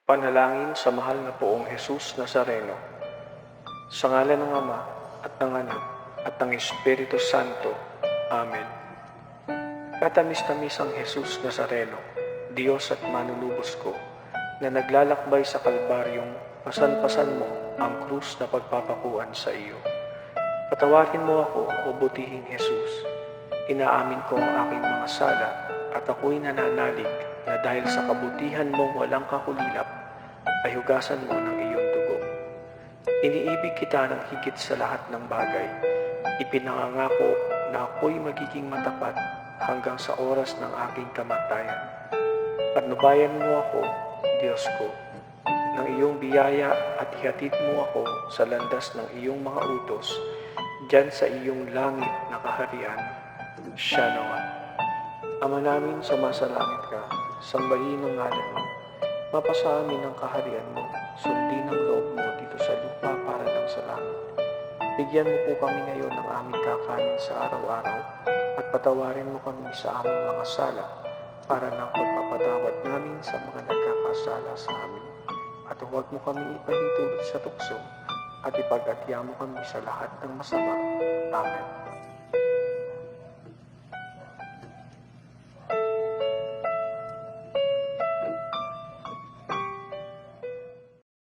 Panalangin sa mahal na Poong Jesus Nazareno. Sa ngalan ng Ama at ng Anak at ng Espiritu Santo. Amen. Katamis-tamis ang Jesus Nazareno, Diyos at manunubos ko, na naglalakbay sa Kalbaryong, pasan-pasan mo ang krus na pagpapakuan sa iyo. Patawarin mo ako, o butihing Jesus. Inaamin ko ang aking mga sala at ako'y nananalig na dahil sa kabutihan mong walang kakulilap, ay hugasan mo ng iyong dugo. Iniibig kita ng higit sa lahat ng bagay. Ipinangangako na ako'y magiging matapat hanggang sa oras ng aking kamatayan. Patnubayan mo ako, Diyos ko, ng iyong biyaya at ihatid mo ako sa landas ng iyong mga utos, diyan sa iyong langit na kaharian. Shalom. Ama namin, sumasalangit ka, sambahin ang ngalan mo. Mapasa amin ang kaharian mo, sundin ang loob mo dito sa lupa para lang sa langit. Bigyan mo po kami ngayon ng aming kakanin sa araw-araw at patawarin mo kami sa aming mga sala para ng pagpapatawad namin sa mga nagkakasala sa amin. At huwag mo kami ipahintulot sa tukso at ipag-atya mo kami sa lahat ng masama. Amen.